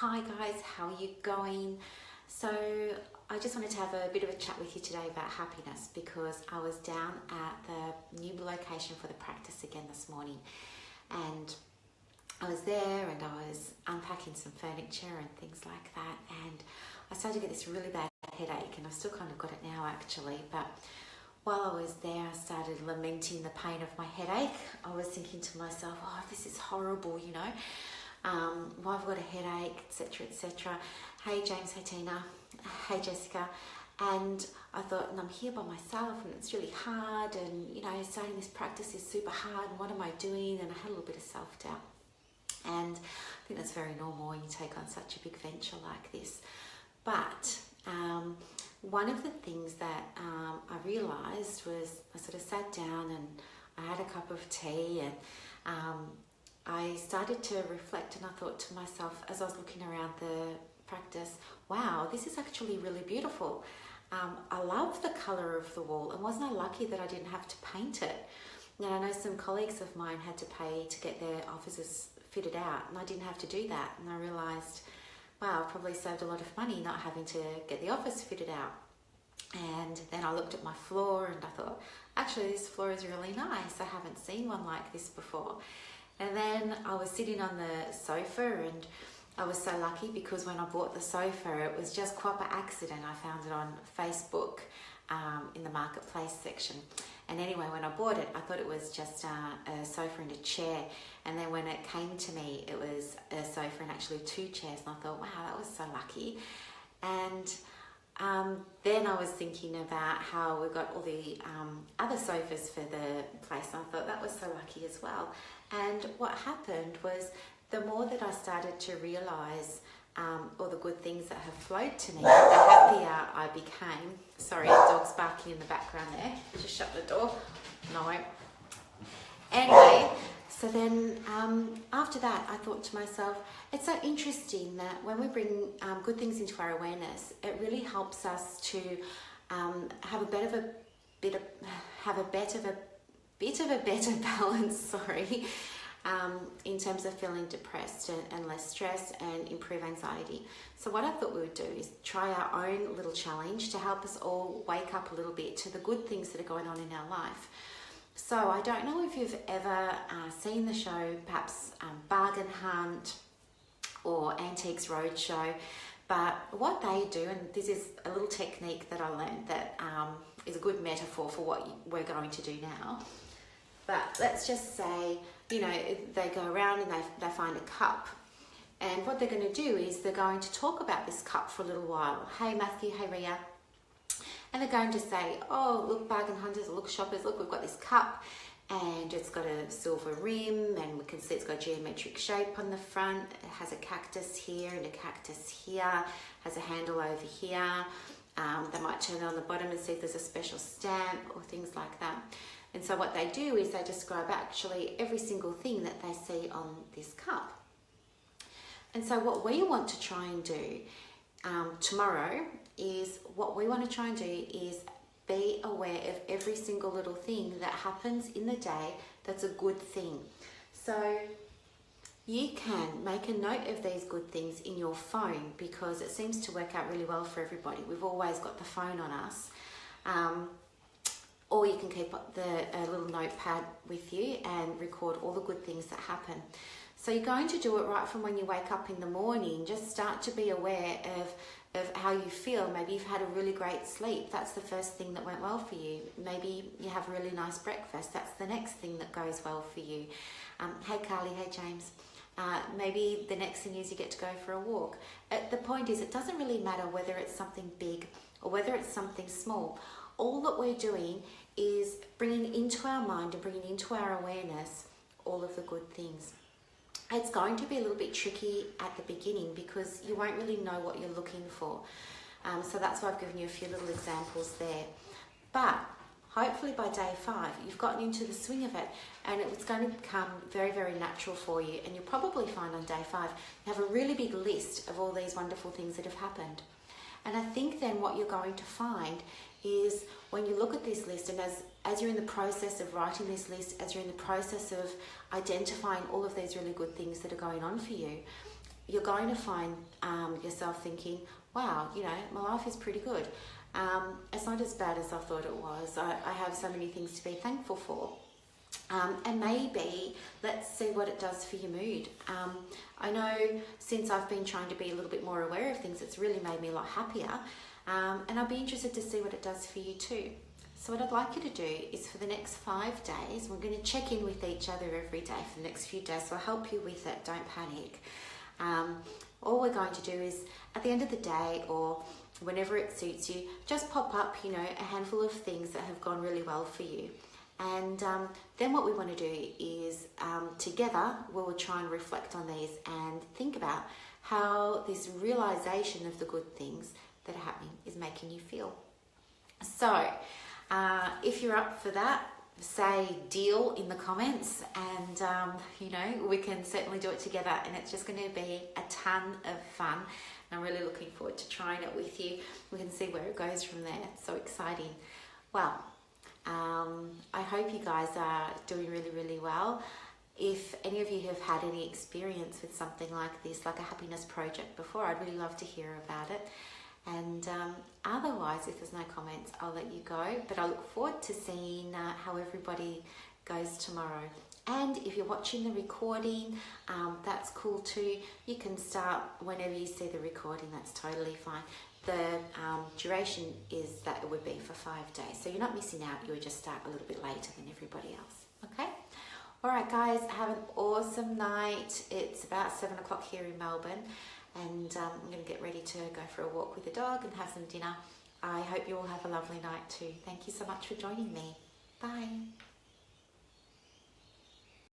Hi guys, how are you going? So I just wanted to have a bit of a chat with you today about happiness because I was down at the new location for the practice again this morning, and I was there and I was unpacking some furniture and things like that, and I started to get this really bad headache, and I've still kind of got it now actually, but while I was there I started lamenting the pain of my headache. I was thinking to myself, oh, this is horrible, you know. Why I've got a headache, etc, etc. Hey James, hey Tina, hey Jessica. And I thought, and I'm here by myself and it's really hard, and you know, starting this practice is super hard, and what am I doing? And I had a little bit of self-doubt. And I think that's very normal when you take on such a big venture like this. But one of the things that I realised was I sort of sat down and I had a cup of tea, and I started to reflect, and I thought to myself as I was looking around the practice, wow, this is actually really beautiful. I love the colour of the wall, and wasn't I lucky that I didn't have to paint it? Now I know some colleagues of mine had to pay to get their offices fitted out, and I didn't have to do that, and I realised, wow, I've probably saved a lot of money not having to get the office fitted out. And then I looked at my floor and I thought, actually this floor is really nice, I haven't seen one like this before. And then I was sitting on the sofa, and I was so lucky because when I bought the sofa, it was just quite by accident. I found it on Facebook in the marketplace section. And anyway, when I bought it, I thought it was just a sofa and a chair. And then when it came to me, it was a sofa and actually two chairs. And I thought, wow, that was so lucky. And then I was thinking about how we got all the other sofas for the place, and I thought that was so lucky as well. And what happened was, the more that I started to realise all the good things that have flowed to me, the happier I became. Sorry, the dog's barking in the background there. Just shut the door. No. Anyway, so then after that, I thought to myself, it's so interesting that when we bring good things into our awareness, it really helps us to have a bit of a better balance. Sorry. In terms of feeling depressed and less stress, and improve anxiety. So what I thought we would do is try our own little challenge to help us all wake up a little bit to the good things that are going on in our life. So I don't know if you've ever seen the show, perhaps Bargain Hunt or Antiques Roadshow, but what they do, and this is a little technique that I learned that is a good metaphor for what we're going to do now. But let's just say, you know, they go around and they find a cup. And what they're going to do is they're going to talk about this cup for a little while. Hey Matthew, hey Ria. And they're going to say, oh, look, bargain hunters, look, shoppers, look, we've got this cup and it's got a silver rim, and we can see it's got a geometric shape on the front. It has a cactus here and a cactus here, has a handle over here. They might turn it on the bottom and see if there's a special stamp or things like that. And so what they do is they describe actually every single thing that they see on this cup. And so what we want to try and do tomorrow is, what we want to try and do is be aware of every single little thing that happens in the day that's a good thing. So you can make a note of these good things in your phone, because it seems to work out really well for everybody. We've always got the phone on us. Or you can keep a little notepad with you and record all the good things that happen. So you're going to do it right from when you wake up in the morning. Just start to be aware of how you feel. Maybe you've had a really great sleep. That's the first thing that went well for you. Maybe you have a really nice breakfast. That's the next thing that goes well for you. Hey Carly, hey James. Maybe the next thing is you get to go for a walk. The point is, it doesn't really matter whether it's something big or whether it's something small. All that we're doing is bringing into our mind and bringing into our awareness all of the good things. It's going to be a little bit tricky at the beginning because you won't really know what you're looking for. So that's why I've given you a few little examples there. But hopefully by day 5, you've gotten into the swing of it, and it's going to become very, very natural for you. And you'll probably find on day 5, you have a really big list of all these wonderful things that have happened. And I think then what you're going to find is, when you look at this list, and as you're in the process of writing this list, as you're in the process of identifying all of these really good things that are going on for you, you're going to find yourself thinking, wow, you know, my life is pretty good. It's not as bad as I thought it was. I have so many things to be thankful for. And maybe let's see what it does for your mood. I know since I've been trying to be a little bit more aware of things, it's really made me a lot happier. And I'll be interested to see what it does for you too. So what I'd like you to do is for the next 5 days, we're going to check in with each other every day for the next few days. So I'll help you with it, don't panic. All we're going to do is at the end of the day or whenever it suits you, just pop up, you know, a handful of things that have gone really well for you. And then what we want to do is together we'll try and reflect on these and think about how this realization of the good things that are happening is making you feel. So if you're up for that, say deal in the comments, and you know, we can certainly do it together, and it's just going to be a ton of fun. And I'm really looking forward to trying it with you. We can see where it goes from there. It's so exciting. Well, I hope you guys are doing really, really well. If any of you have had any experience with something like this, like a happiness project before, I'd really love to hear about it. And otherwise, if there's no comments, I'll let you go. But I look forward to seeing how everybody goes tomorrow. And if you're watching the recording, that's cool too. You can start whenever you see the recording, that's totally fine. The duration is that it would be for 5 days. So you're not missing out, you would just start a little bit later than everybody else, okay? All right, guys, have an awesome night. It's about 7 o'clock here in Melbourne, and I'm gonna get ready to go for a walk with the dog and have some dinner. I hope you all have a lovely night too. Thank you so much for joining me. Bye.